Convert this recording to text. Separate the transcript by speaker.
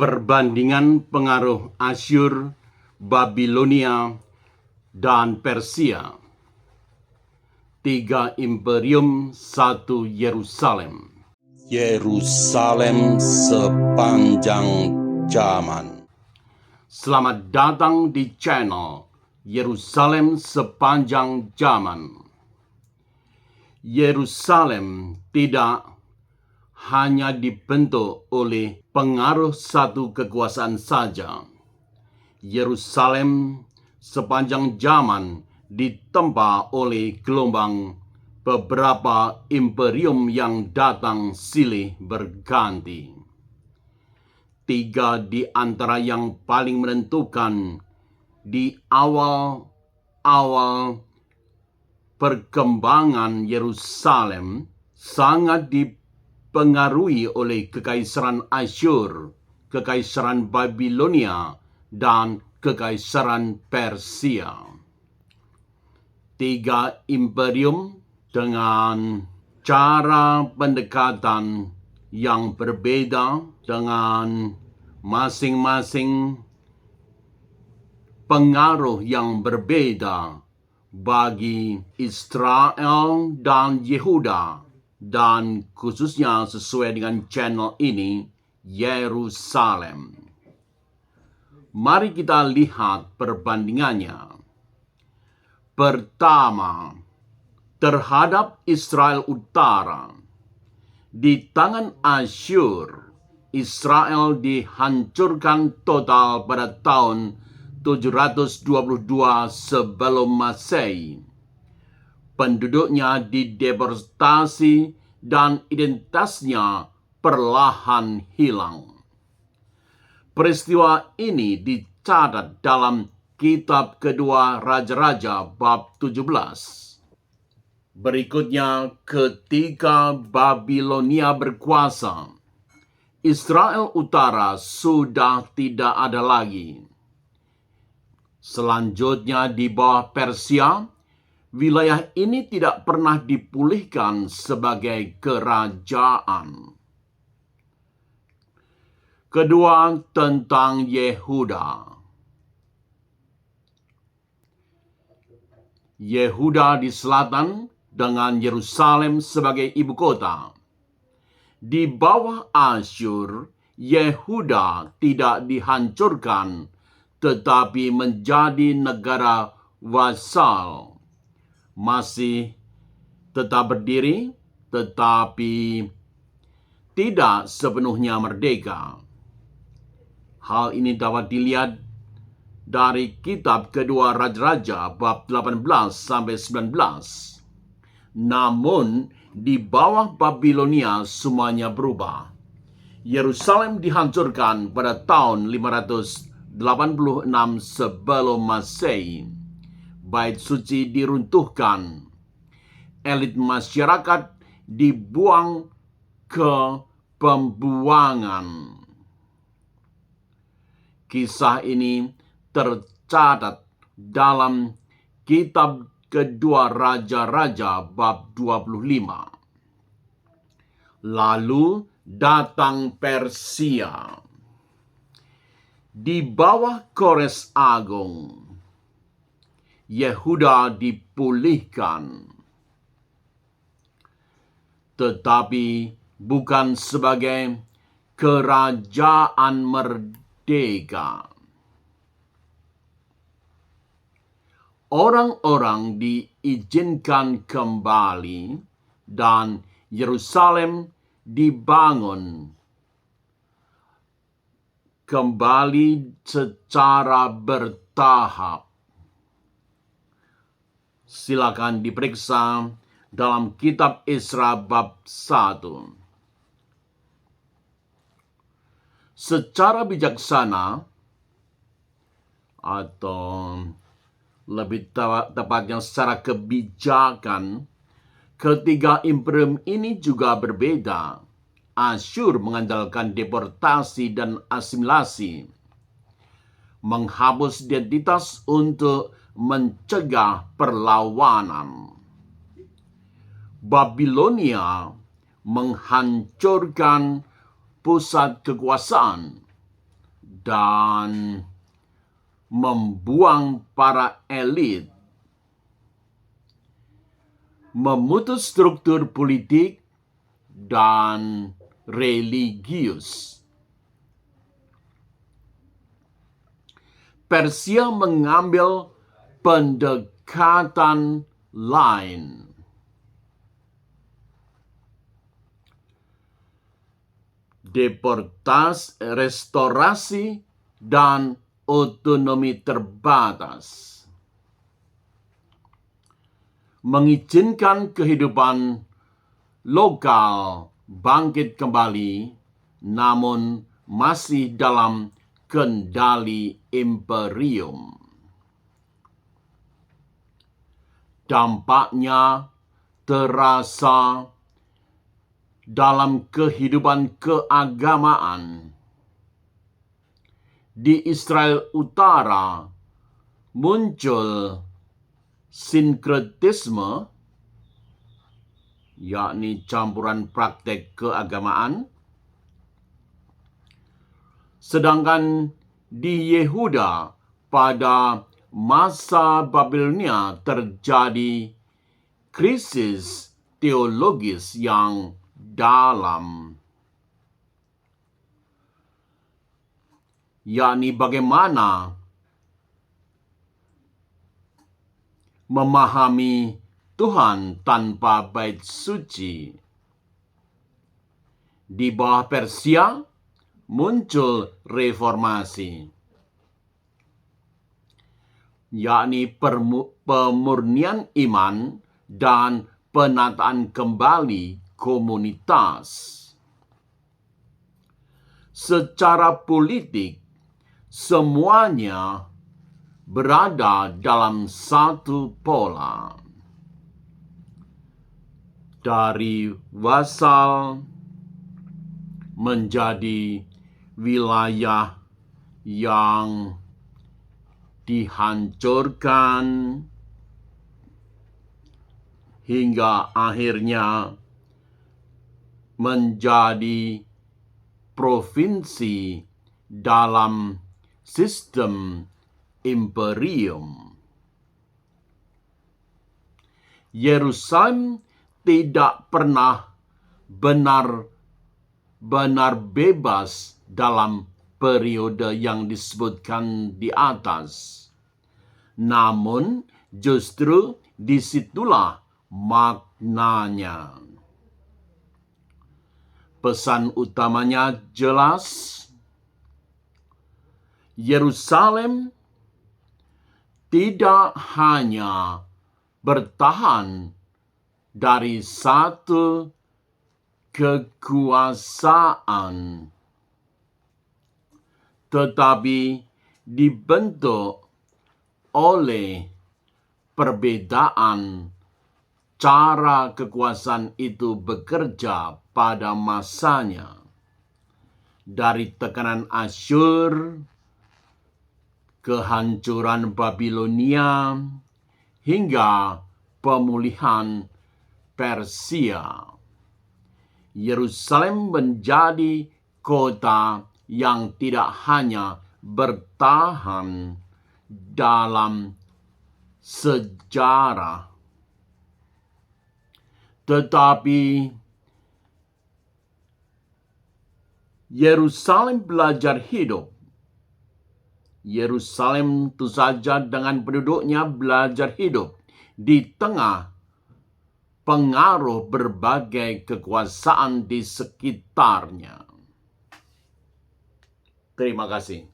Speaker 1: Perbandingan pengaruh Asyur, Babilonia, dan Persia. 3 imperium, 1 Yerusalem.
Speaker 2: Yerusalem sepanjang zaman.
Speaker 1: Selamat datang di channel Yerusalem sepanjang zaman. Yerusalem tidak hanya dibentuk oleh pengaruh satu kekuasaan saja. Yerusalem sepanjang zaman ditempa oleh gelombang beberapa imperium yang datang silih berganti. 3 di antara yang paling menentukan di awal perkembangan Yerusalem sangat dipengaruhi oleh Kekaisaran Asyur, Kekaisaran Babilonia, dan Kekaisaran Persia. 3 imperium dengan cara pendekatan yang berbeda, dengan masing-masing pengaruh yang berbeda bagi Israel dan Yehuda, dan khususnya sesuai dengan channel ini, Yerusalem. Mari kita lihat perbandingannya. Pertama, terhadap Israel Utara. Di tangan Asyur, Israel dihancurkan total pada tahun 722 sebelum Masehi. Penduduknya dideportasi dan identitasnya perlahan hilang. Peristiwa ini dicatat dalam Kitab Kedua Raja-Raja bab 17. Berikutnya, ketika Babilonia berkuasa, Israel Utara sudah tidak ada lagi. Selanjutnya di bawah Persia, wilayah ini tidak pernah dipulihkan sebagai kerajaan. Kedua, tentang Yehuda. Yehuda di selatan dengan Yerusalem sebagai ibu kota. Di bawah Asyur, Yehuda tidak dihancurkan, tetapi menjadi negara wasal. Masih tetap berdiri, tetapi tidak sepenuhnya merdeka. Hal ini dapat dilihat dari Kitab Kedua Raja-Raja bab 18 sampai 19. Namun di bawah Babilonia semuanya berubah. Yerusalem dihancurkan pada tahun 586 sebelum Masehi. Bait suci diruntuhkan. Elit masyarakat dibuang ke pembuangan. Kisah ini tercatat dalam Kitab Kedua Raja-Raja bab 25. Lalu datang Persia. Di bawah Kores Agung, Yehuda dipulihkan, tetapi bukan sebagai kerajaan merdeka. Orang-orang diizinkan kembali dan Yerusalem dibangun kembali secara bertahap. Silakan diperiksa dalam Kitab Esra bab 1. Secara bijaksana, atau lebih tepatnya secara kebijakan, ketiga imperium ini juga berbeda. Asyur mengandalkan deportasi dan asimilasi, menghapus identitas untuk mencegah perlawanan. Babilonia menghancurkan pusat kekuasaan, dan membuang para elit, memutus struktur politik dan religius. Persia mengambil pendekatan lain. Deportasi, restorasi, dan otonomi terbatas. Mengizinkan kehidupan lokal bangkit kembali, namun masih dalam kendali imperium. Dampaknya terasa dalam kehidupan keagamaan. Di Israel Utara muncul sinkretisme, yakni campuran praktek keagamaan. Sedangkan di Yehuda pada masa Babilonia terjadi krisis teologis yang dalam, yakni bagaimana memahami Tuhan tanpa bait suci. Di bawah Persia muncul reformasi, yakni pemurnian iman dan penataan kembali komunitas. Secara politik, semuanya berada dalam satu pola. Dari wasal menjadi wilayah yang dihancurkan hingga akhirnya menjadi provinsi dalam sistem imperium. Yerusalem tidak pernah benar-benar bebas dalam periode yang disebutkan di atas. Namun justru disitulah maknanya. Pesan utamanya jelas. Yerusalem tidak hanya bertahan dari satu kekuasaan, tetapi dibentuk oleh perbedaan cara kekuasaan itu bekerja pada masanya. Dari tekanan Asyur, kehancuran Babilonia, hingga pemulihan Persia. Yerusalem menjadi kota yang tidak hanya bertahan dalam sejarah, tetapi Yerusalem belajar hidup. Yerusalem tentu saja dengan penduduknya belajar hidup di tengah pengaruh berbagai kekuasaan di sekitarnya. Terima kasih.